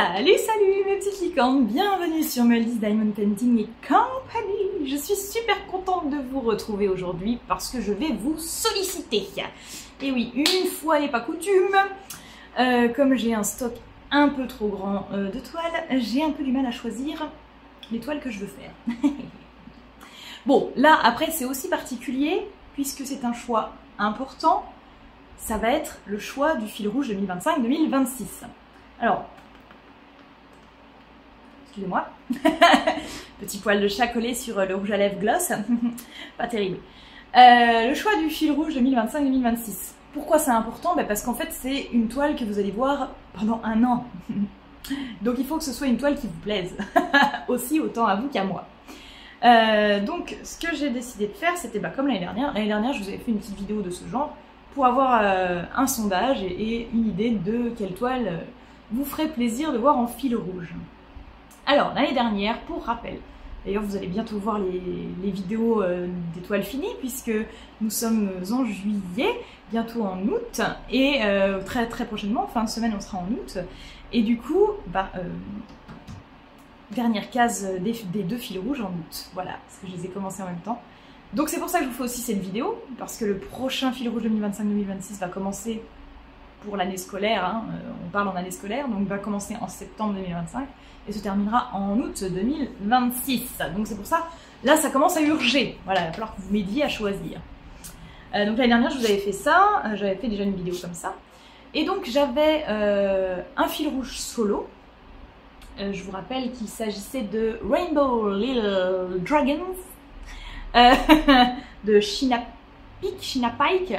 Salut, salut mes petites licornes, bienvenue sur Muldy's Diamond Painting et Company. Je suis super contente de vous retrouver aujourd'hui parce que je vais vous solliciter. Et oui, une fois n'est pas coutume, comme j'ai un stock un peu trop grand de toiles, j'ai un peu du mal à choisir les toiles que je veux faire. Bon, là après c'est aussi particulier puisque c'est un choix important, ça va être le choix du fil rouge 2025-2026. Alors, excusez-moi, petit poil de chat collé sur le rouge à lèvres gloss, pas terrible. Le choix du fil rouge 2025-2026. Pourquoi c'est important? Parce qu'en fait c'est une toile que vous allez voir pendant un an. Donc il faut que ce soit une toile qui vous plaise, aussi autant à vous qu'à moi. Donc ce que j'ai décidé de faire, c'était comme l'année dernière. L'année dernière, je vous avais fait une petite vidéo de ce genre pour avoir un sondage et une idée de quelle toile vous ferait plaisir de voir en fil rouge. Alors l'année dernière, pour rappel, d'ailleurs vous allez bientôt voir les vidéos des toiles finies puisque nous sommes en juillet, bientôt en août et très très prochainement, fin de semaine on sera en août. Et du coup, dernière case des deux fils rouges en août, voilà, parce que je les ai commencés en même temps. Donc c'est pour ça que je vous fais aussi cette vidéo, parce que le prochain fil rouge 2025-2026 va commencer pour l'année scolaire, hein, on parle en année scolaire, donc va commencer en septembre 2025 et se terminera en août 2026. Donc c'est pour ça, là ça commence à urger, voilà, il va falloir que vous m'aidiez à choisir. Donc l'année dernière je vous avais fait ça, j'avais fait déjà une vidéo comme ça, et donc j'avais un fil rouge solo. Je vous rappelle qu'il s'agissait de Rainbow Little Dragons de China Pike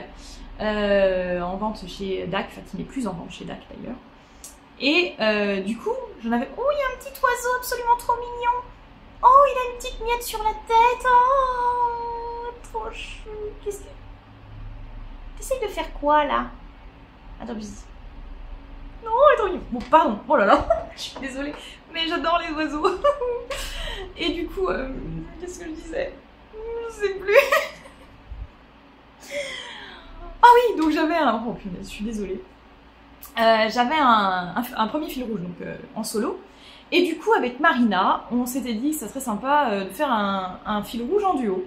en vente chez DAC, enfin qui n'est plus en vente chez DAC d'ailleurs. Et du coup, j'en avais... Oh, il y a un petit oiseau absolument trop mignon. Oh, il a une petite miette sur la tête. Oh, trop chou. Qu'est-ce que... T'essayes de faire quoi là? Attends, bisous. Non, attends, bon, pardon, oh là là, je suis désolée, mais j'adore les oiseaux. Et du coup, qu'est-ce que je disais? Je sais plus. Ah oui, donc j'avais un... Oh punaise, je suis désolée. J'avais un premier fil rouge, donc en solo. Et du coup, avec Marina, on s'était dit que ça serait sympa de faire un fil rouge en duo.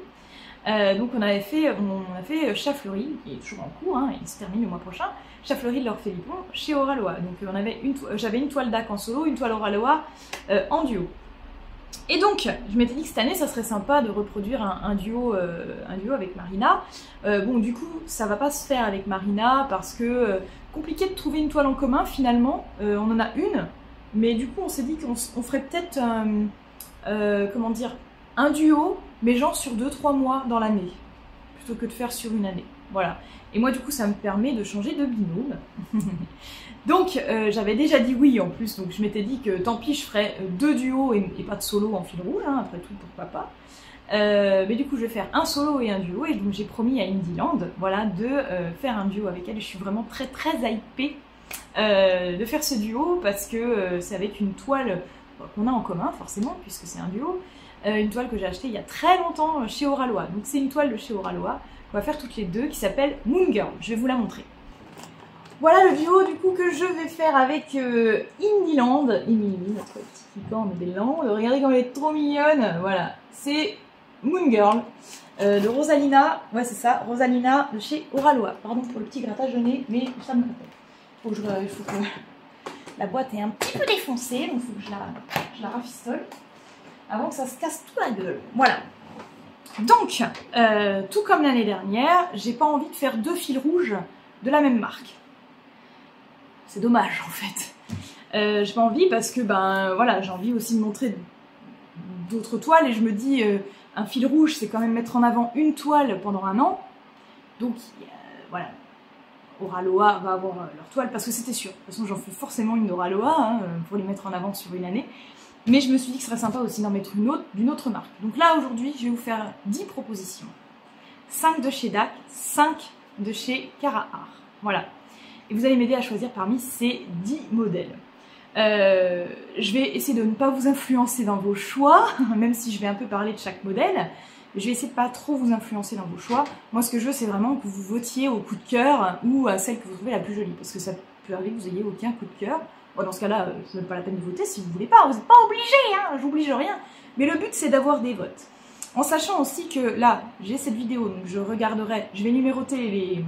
Donc on a fait Chat Fleuri, qui est toujours en cours, hein, il se termine le mois prochain, Chat Fleuri de Laure Philippon chez Oraloa. Donc j'avais une toile DAC en solo, une toile Oraloa en duo. Et donc je m'étais dit que cette année ça serait sympa de reproduire un duo avec Marina. Bon du coup ça va pas se faire avec Marina parce que compliqué de trouver une toile en commun finalement, on en a une, mais du coup on s'est dit qu'on ferait peut-être comment dire, un duo, mais genre sur 2-3 mois dans l'année, plutôt que de faire sur une année. Voilà. Et moi, du coup, ça me permet de changer de binôme. Donc, j'avais déjà dit oui en plus, donc je m'étais dit que tant pis, je ferais 2 duos et pas de solo en fil rouge, hein, après tout, pourquoi pas. Mais du coup, je vais faire un solo et un duo, et donc j'ai promis à Indyland, voilà, de faire un duo avec elle. Et je suis vraiment très très hypée de faire ce duo, parce que c'est avec une toile qu'on a en commun, forcément, puisque c'est un duo. Une toile que j'ai achetée il y a très longtemps chez Oraloa. Donc c'est une toile de chez Oraloa qu'on va faire toutes les deux qui s'appelle Moon Girl. Je vais vous la montrer. Voilà le duo du coup que je vais faire avec Indyland. Emily, notre petite licorne des Landes. Regardez comme elle est trop mignonne. Voilà, c'est Moon Girl de Rosalina. Ouais c'est ça, Rosalina de chez Oraloa. Pardon pour le petit grattage de nez, mais ça me rappelle. Il faut que la boîte est un petit peu défoncée, donc il faut que je la rafistole avant que ça se casse toute la gueule. Voilà. Donc, tout comme l'année dernière, j'ai pas envie de faire 2 fils rouges de la même marque. C'est dommage en fait. J'ai pas envie parce que voilà, j'ai envie aussi de montrer d'autres toiles et je me dis un fil rouge c'est quand même mettre en avant une toile pendant un an. Donc voilà. Oraloa va avoir leur toile parce que c'était sûr. De toute façon, j'en fais forcément une d'Oraloa hein, pour les mettre en avant sur une année. Mais je me suis dit que ce serait sympa aussi d'en mettre une autre d'une autre marque. Donc là, aujourd'hui, je vais vous faire 10 propositions. 5 de chez DAC, 5 de chez Cara Art. Voilà. Et vous allez m'aider à choisir parmi ces 10 modèles. Je vais essayer de ne pas vous influencer dans vos choix, même si je vais un peu parler de chaque modèle. Je vais essayer de pas trop vous influencer dans vos choix. Moi, ce que je veux, c'est vraiment que vous votiez au coup de cœur ou à celle que vous trouvez la plus jolie. Parce que ça peut arriver que vous n'ayez aucun coup de cœur. Bon, dans ce cas-là, c'est même pas la peine de voter si vous voulez pas, vous n'êtes pas obligé, hein, j'oblige rien. Mais le but, c'est d'avoir des votes. En sachant aussi que là, j'ai cette vidéo, donc je regarderai, je vais numéroter les...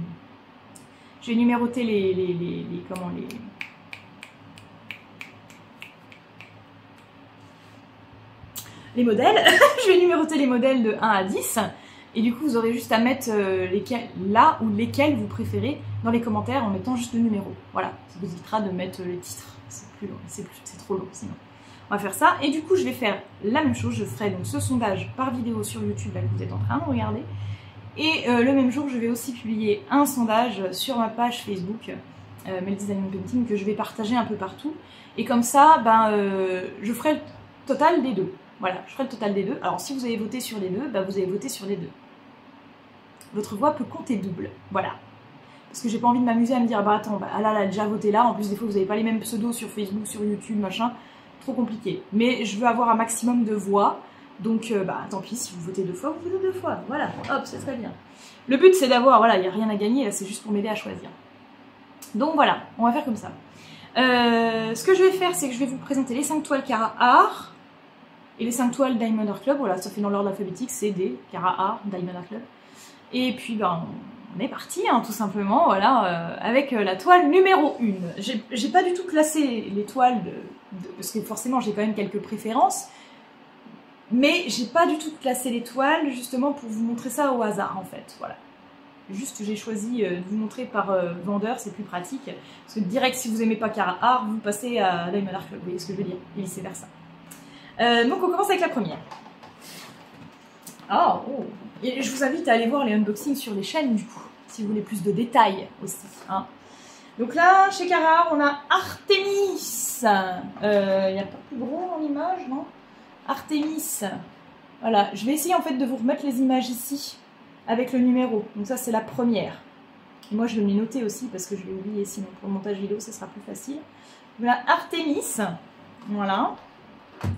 Je vais numéroter les modèles. Je vais numéroter les modèles de 1 à 10. Et du coup, vous aurez juste à mettre là ou lesquels vous préférez dans les commentaires en mettant juste le numéro. Voilà, ça vous évitera de mettre les titres. C'est trop long sinon. On va faire ça. Et du coup, je vais faire la même chose. Je ferai donc ce sondage par vidéo sur YouTube là, que vous êtes en train de regarder. Et le même jour, je vais aussi publier un sondage sur ma page Facebook, Mel Design Painting, que je vais partager un peu partout. Et comme ça, je ferai le total des deux. Voilà, je ferai le total des deux. Alors, si vous avez voté sur les deux, vous avez voté sur les deux. Votre voix peut compter double. Voilà. Parce que j'ai pas envie de m'amuser à me dire, attends, là, elle a déjà voté là. En plus, des fois, vous n'avez pas les mêmes pseudos sur Facebook, sur YouTube, machin. Trop compliqué. Mais je veux avoir un maximum de voix. Donc, tant pis, si vous votez 2 fois, vous votez 2 fois. Voilà, hop, c'est très bien. Le but, c'est d'avoir, voilà, il n'y a rien à gagner, là, c'est juste pour m'aider à choisir. Donc, voilà, on va faire comme ça. Ce que je vais faire, c'est que je vais vous présenter les 5 toiles Cara Art et les 5 toiles Diamond Art Club. Voilà, ça fait dans l'ordre alphabétique, c'est des Cara Art, Diamond Art Club. Et puis, on est parti, hein, tout simplement, voilà, avec la toile numéro 1. J'ai pas du tout classé les toiles, parce que forcément, j'ai quand même quelques préférences. Mais j'ai pas du tout classé les toiles, justement pour vous montrer ça au hasard, en fait, voilà. Juste, j'ai choisi de vous montrer par vendeur, c'est plus pratique. Parce que direct, si vous aimez pas Cara Art, vous passez à Diamond Art Club, vous voyez ce que je veux dire, et vice versa. Donc on commence avec la première. Oh. Et je vous invite à aller voir les unboxings sur les chaînes, du coup, si vous voulez plus de détails aussi, hein. Donc là, chez Cara Art, on a Artemis. Il n'y a pas plus gros en image, non? Artemis, voilà, je vais essayer en fait de vous remettre les images ici avec le numéro, donc ça c'est la première. Et moi je vais me les noter aussi parce que je vais oublier sinon pour le montage vidéo ça sera plus facile. Voilà, Artemis, voilà,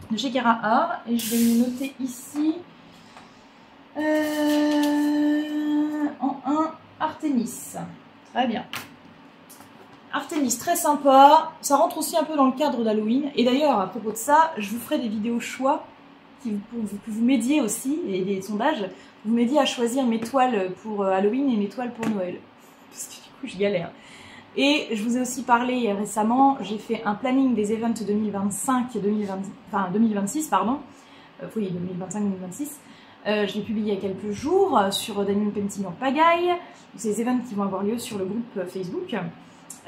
de chez Cara Art, et je vais me noter ici en 1 Artemis, très bien. Artemis, très sympa, ça rentre aussi un peu dans le cadre d'Halloween. Et d'ailleurs, à propos de ça, je vous ferai des vidéos choix que vous m'aidiez aussi, et des sondages, vous m'aidiez à choisir mes toiles pour Halloween et mes toiles pour Noël. Parce que du coup, je galère. Et je vous ai aussi parlé récemment, j'ai fait un planning des events 2026, pardon. Oui, 2025-2026. Je l'ai publié il y a quelques jours sur Diamond Painting en pagaille. C'est des events qui vont avoir lieu sur le groupe Facebook.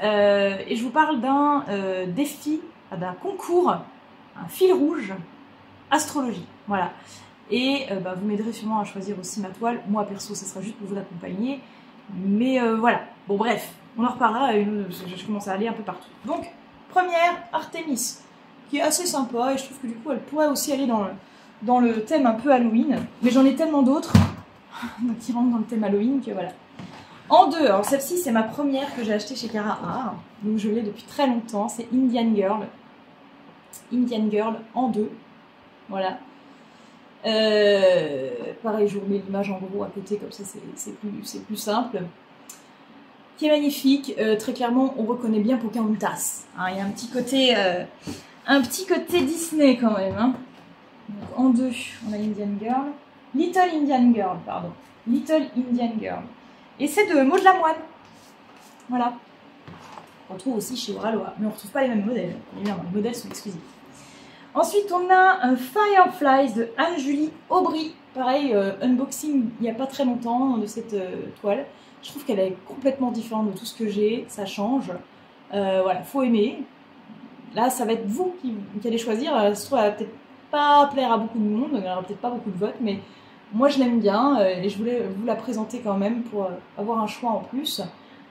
Et je vous parle d'un défi, d'un concours, un fil rouge, astrologie, voilà. Et vous m'aiderez sûrement à choisir aussi ma toile. Moi perso, ça sera juste pour vous accompagner, mais voilà. Bon bref, on en reparlera. Je commence à aller un peu partout. Donc première, Artemis, qui est assez sympa et je trouve que du coup elle pourrait aussi aller dans le thème un peu Halloween. Mais j'en ai tellement d'autres qui rentrent dans le thème Halloween que voilà. En 2, alors celle-ci c'est ma première que j'ai achetée chez Cara Art, donc je l'ai depuis très longtemps, c'est Indian Girl. Indian Girl en 2, voilà. Pareil, je vous remets l'image en gros à côté, comme ça c'est plus simple. Qui est magnifique, très clairement on reconnaît bien Pocahontas. Hein, il y a un petit côté Disney quand même. Hein. Donc, en 2, on a Indian Girl. Little Indian Girl, pardon. Little Indian Girl. Et c'est de Maud Lamoine. Voilà. On retrouve aussi chez Oraloa, mais on ne retrouve pas les mêmes modèles. Évidemment, les modèles sont exclusifs. Ensuite, on a un Fireflies de Anne-Julie Aubry. Pareil, unboxing il n'y a pas très longtemps de cette toile. Je trouve qu'elle est complètement différente de tout ce que j'ai. Ça change. Voilà, faut aimer. Là, ça va être vous qui allez choisir. Ça se trouve, elle va peut-être pas plaire à beaucoup de monde. Il n'y aura peut-être pas beaucoup de votes, mais moi, je l'aime bien et je voulais vous la présenter quand même pour avoir un choix en plus.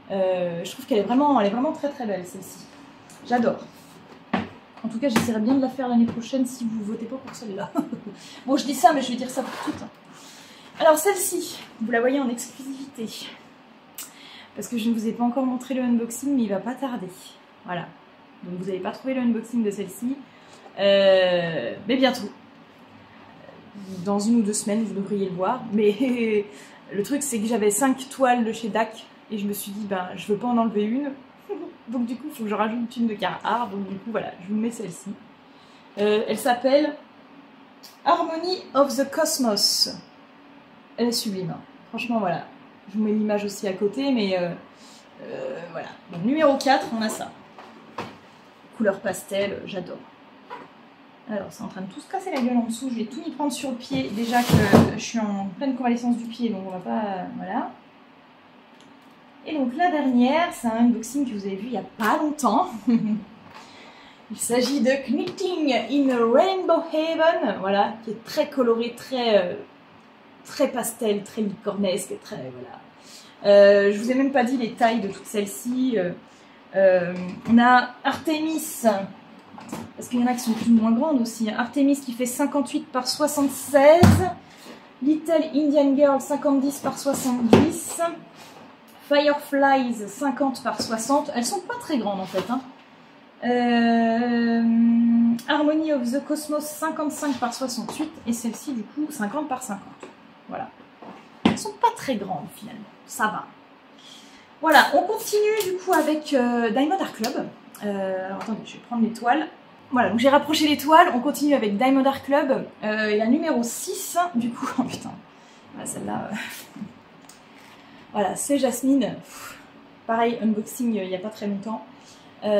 Je trouve qu'elle est vraiment très très belle celle-ci. J'adore. En tout cas, j'essaierai bien de la faire l'année prochaine si vous ne votez pas pour celle-là. Bon, je dis ça, mais je vais dire ça pour toutes. Alors celle-ci, vous la voyez en exclusivité. Parce que je ne vous ai pas encore montré le unboxing, mais il va pas tarder. Voilà. Donc vous n'avez pas trouvé le unboxing de celle-ci. Mais bientôt. Dans 1 ou 2 semaines, vous devriez le voir. Mais le truc, c'est que j'avais 5 toiles de chez DAC. Et je me suis dit, je veux pas en enlever une. Donc du coup, il faut que je rajoute une de Carhartt. Donc du coup, voilà, je vous mets celle-ci. Elle s'appelle Harmony of the Cosmos. Elle est sublime. Hein. Franchement, voilà. Je vous mets l'image aussi à côté, mais voilà. Donc numéro 4, on a ça. Couleur pastel, j'adore. Alors, c'est en train de tout se casser la gueule en dessous. Je vais tout y prendre sur le pied. Déjà que je suis en pleine convalescence du pied, donc on va pas... voilà. Et donc la dernière, c'est un unboxing que vous avez vu il n'y a pas longtemps. Il s'agit de Knitting in Rainbow Haven, voilà, qui est très coloré, très pastel, très licornesque, très voilà. Je vous ai même pas dit les tailles de toutes celles-ci. On a Artemis, parce qu'il y en a qui sont plus ou moins grandes aussi. Artemis qui fait 58 par 76, Little Indian Girl 50 par 70. Fireflies 50 par 60, elles sont pas très grandes en fait. Hein. Harmony of the Cosmos 55 par 68 et celle-ci du coup 50 par 50. Voilà. Elles sont pas très grandes finalement, ça va. Voilà, on continue du coup avec Diamond Art Club. Alors attendez, je vais prendre les toiles. Voilà, donc j'ai rapproché les toiles, on continue avec Diamond Art Club. Et la numéro 6, du coup, oh putain, voilà, celle-là... Voilà, c'est Jasmine. Pareil, unboxing il n'y a pas très longtemps. Je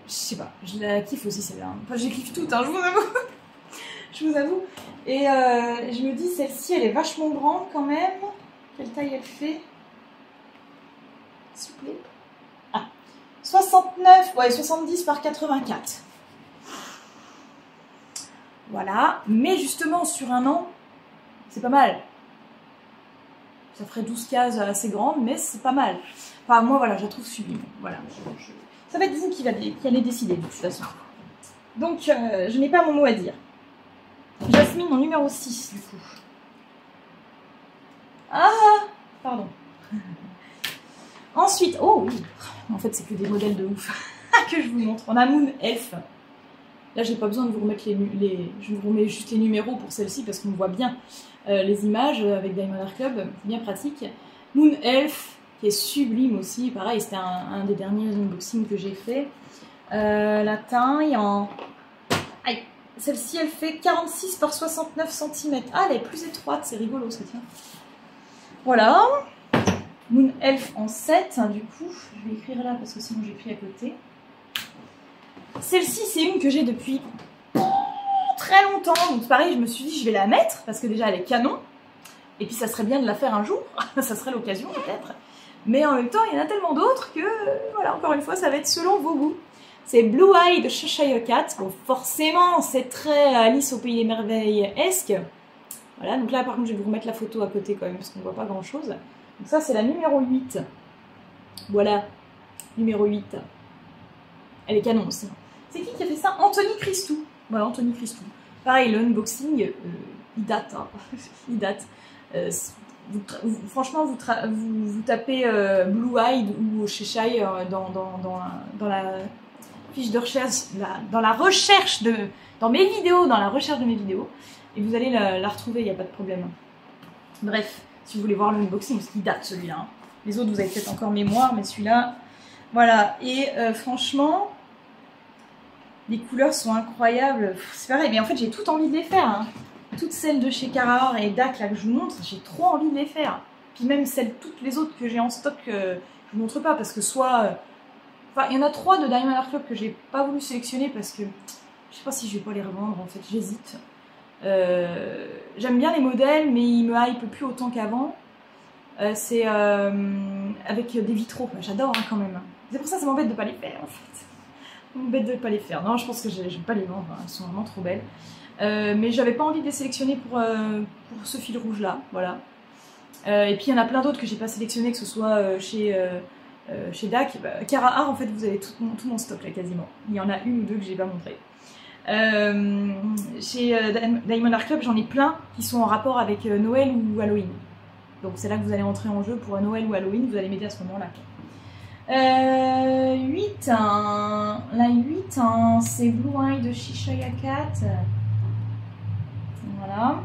sais pas, je la kiffe aussi celle-là. Enfin, je les kiffe toutes, hein, je vous avoue. Je vous avoue. Et je me dis, celle-ci, elle est vachement grande quand même. Quelle taille elle fait? S'il vous plaît. Ah, 69, ouais, 70 par 84. Voilà, mais justement, sur un an, c'est pas mal. Ça ferait 12 cases assez grandes, mais c'est pas mal. Enfin, moi, voilà, je la trouve sublime. Voilà. Ça va être vous qui allez décider, de toute façon. Donc, je n'ai pas mon mot à dire. Jasmine en numéro 6, du coup. Ah, pardon. Ensuite, oh oui. En fait, c'est que des modèles de ouf que je vous montre. On a Moon Elf. Là, j'ai pas besoin de vous remettre je vous remets juste les numéros pour celle-ci parce qu'on voit bien les images avec Diamond Art Club, bien pratique. Moon Elf, qui est sublime aussi. Pareil, c'était un des derniers unboxings que j'ai fait. La taille en... Aïe, celle-ci, elle fait 46 par 69 cm. Ah, elle est plus étroite, c'est rigolo, ça tient. Voilà. Moon Elf en 7, hein, du coup. Je vais écrire là parce que sinon j'écris à côté. Celle-ci, c'est une que j'ai depuis très longtemps. Donc pareil, je me suis dit, je vais la mettre parce que déjà, elle est canon. Et puis, ça serait bien de la faire un jour. Ça serait l'occasion, peut-être. Mais en même temps, il y en a tellement d'autres que, voilà, encore une fois, ça va être selon vos goûts. C'est Blue Eye de Cheshire Cat. Bon, forcément, c'est très Alice au Pays des Merveilles-esque. Voilà, donc là, par contre, je vais vous remettre la photo à côté quand même parce qu'on ne voit pas grand-chose. Donc ça, c'est la numéro 8. Voilà, numéro 8. Elle est canon aussi. C'est qui a fait ça? Anthony Christou. Voilà, Anthony Christou. Pareil, le unboxing, il date. Hein. Il date. Franchement, vous tapez Blue Eyed ou Cheshire dans la fiche de recherche, dans la recherche dans mes vidéos, dans la recherche de mes vidéos, et vous allez la retrouver, il n'y a pas de problème. Bref, si vous voulez voir le unboxing, parce qu'il date celui-là. Hein. Les autres, vous avez peut-être encore mémoire, mais celui-là, voilà. Et franchement, les couleurs sont incroyables. C'est pareil, mais en fait, j'ai tout envie de les faire. Hein. Toutes celles de chez Carhartt et DAC là que je vous montre, j'ai trop envie de les faire. Puis même toutes les autres que j'ai en stock, je vous montre pas parce que soit... Enfin, il y en a 3 de Diamond Art Club que j'ai pas voulu sélectionner parce que je sais pas si je vais pas les revendre en fait, j'hésite. J'aime bien les modèles, mais ils me hype plus autant qu'avant. C'est avec des vitraux, j'adore hein, quand même. C'est pour ça que ça m'embête de pas les faire en fait. Ça m'embête de pas les faire. Non, je pense que je vais pas les vendre, hein. Elles sont vraiment trop belles. Mais j'avais pas envie de les sélectionner pour ce fil rouge là, voilà. Et puis il y en a plein d'autres que j'ai pas sélectionné, que ce soit chez DAC. Carhartt en fait vous avez tout mon stock là quasiment. Il y en a une ou deux que j'ai pas montré. Chez Diamond Art Club j'en ai plein qui sont en rapport avec Noël ou Halloween. Donc c'est là que vous allez entrer en jeu pour Noël ou Halloween, vous allez m'aider à ce moment là. 8, hein. La 8, hein, c'est Blue Eye de Cheshire Cat. Voilà.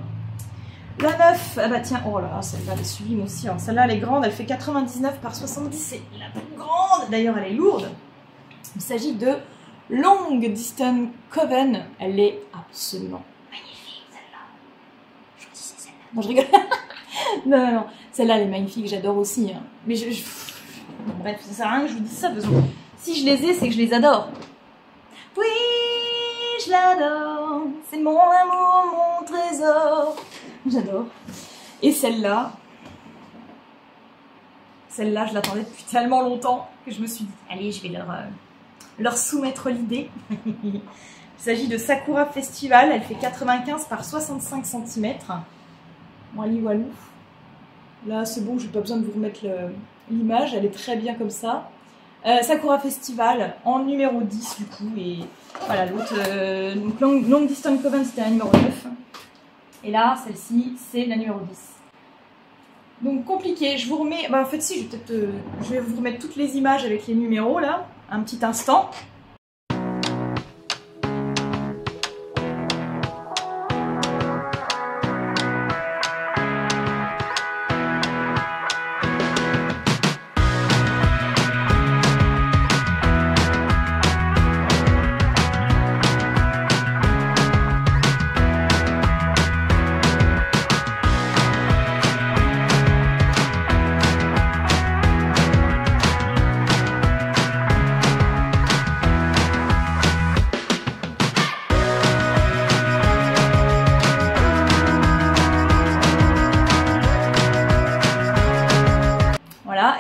La 9, ah bah tiens, oh là là, celle-là elle est sublime aussi. Alors celle-là elle est grande, elle fait 99 par 70, c'est la plus grande. D'ailleurs, elle est lourde. Il s'agit de Long Distance Coven. Elle est absolument magnifique, celle-là. Je choisissais celle-là. Non, je rigole. Non. Celle-là, elle est magnifique. J'adore aussi. Hein. Mais bon, bref, ça sert à rien que je vous dise ça. Parce que si je les ai, c'est que je les adore. Oui, je l'adore. C'est mon amour, mon trésor. J'adore. Et celle-là, je l'attendais depuis tellement longtemps que je me suis dit, allez, je vais leur soumettre l'idée. Il s'agit de Sakura Festival. Elle fait 95 par 65 cm. Wally walou. Là, c'est bon, j'ai pas besoin de vous remettre l'image. Elle est très bien comme ça. Sakura Festival en numéro 10 du coup. Et voilà, l'autre, donc Long Distance Coven, c'était la numéro 9. Et là, celle-ci, c'est la numéro 10. Donc compliqué, je vous remets... Bah, en fait si, je vais vous remettre toutes les images avec les numéros là, un petit instant.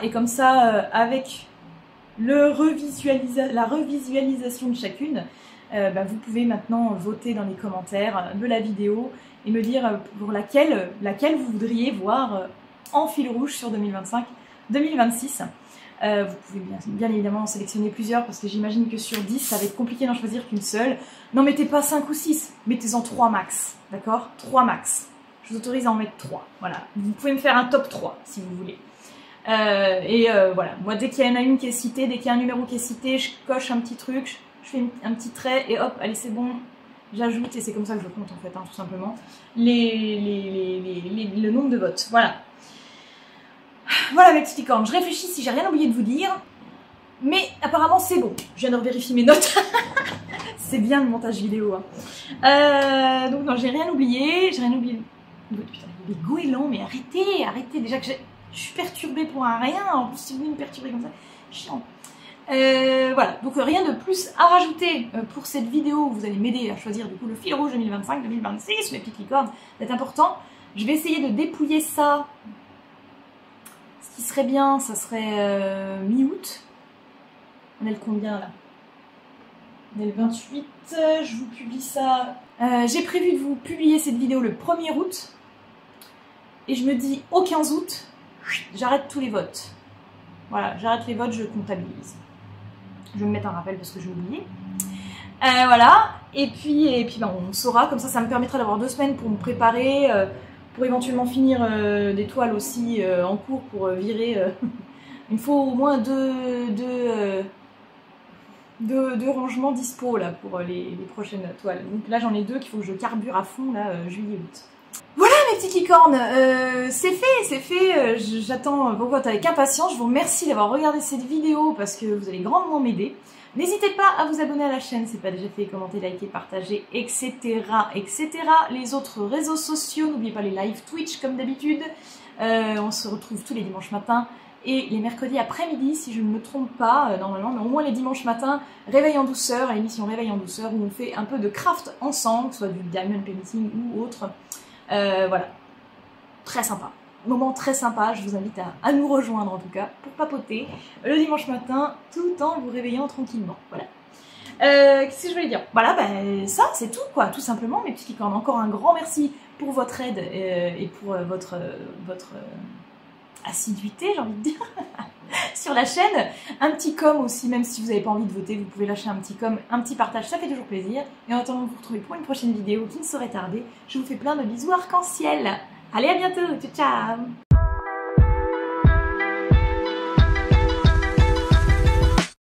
Et comme ça, avec la revisualisation de chacune, vous pouvez maintenant voter dans les commentaires de la vidéo et me dire pour laquelle vous voudriez voir en fil rouge sur 2025-2026. Vous pouvez bien évidemment en sélectionner plusieurs parce que j'imagine que sur 10, ça va être compliqué d'en choisir qu'une seule. N'en mettez pas 5 ou 6, mettez-en 3 max, d'accord? 3 max. Je vous autorise à en mettre 3, voilà. Vous pouvez me faire un top 3 si vous voulez. Voilà, moi dès qu'il y en a une qui est citée, dès qu'il y a un numéro qui est cité, je coche un petit truc, je fais un petit trait et hop, allez c'est bon, j'ajoute et c'est comme ça que je compte en fait, hein, tout simplement, le nombre de votes, voilà. Voilà mes petites licornes, je réfléchis si j'ai rien oublié de vous dire, mais apparemment c'est bon, je viens de vérifier mes notes, c'est bien le montage vidéo. Hein. Donc non, j'ai rien oublié. Putain, les goélands, mais arrêtez, déjà que je suis perturbée pour un rien, en plus si vous me perturbez comme ça, chiant. Voilà, donc rien de plus à rajouter pour cette vidéo. Vous allez m'aider à choisir du coup le fil rouge 2025-2026, mes petites licornes, c'est important. Je vais essayer de dépouiller ça. Ce qui serait bien, ça serait mi-août. On est le combien là? On est le 28, je vous publie ça. J'ai prévu de vous publier cette vidéo le 1er août. Et je me dis au 15 août, j'arrête tous les votes. Voilà, j'arrête les votes, je comptabilise. Je vais me mettre un rappel parce que j'ai oublié. Voilà, et puis on saura, comme ça me permettra d'avoir 2 semaines pour me préparer, pour éventuellement finir des toiles aussi en cours pour virer. Il me faut au moins deux rangements dispo là, pour les prochaines toiles. Donc là j'en ai 2 qu'il faut que je carbure à fond, là, juillet-août. Voilà mes petites licornes, c'est fait, j'attends vos votes avec impatience. Je vous remercie d'avoir regardé cette vidéo parce que vous allez grandement m'aider. N'hésitez pas à vous abonner à la chaîne si ce n'est pas déjà fait, commenter, liker, partager, etc. Les autres réseaux sociaux, n'oubliez pas les live Twitch comme d'habitude. On se retrouve tous les dimanches matins et les mercredis après-midi si je ne me trompe pas, normalement, mais au moins les dimanches matins, Réveil en douceur, l'émission Réveil en douceur où on fait un peu de craft ensemble, soit du diamond painting ou autre. Voilà, très sympa, moment très sympa, je vous invite à nous rejoindre en tout cas pour papoter le dimanche matin tout en vous réveillant tranquillement. Voilà, qu'est-ce que je voulais dire? Voilà, ça c'est tout quoi, tout simplement mes petits licornes. Encore un grand merci pour votre aide et pour votre assiduité, j'ai envie de dire, sur la chaîne. Un petit com aussi, même si vous n'avez pas envie de voter, vous pouvez lâcher un petit com, un petit partage, ça fait toujours plaisir. Et en attendant de vous retrouver pour une prochaine vidéo qui ne saurait tarder, je vous fais plein de bisous arc-en-ciel. Allez, à bientôt, ciao ciao.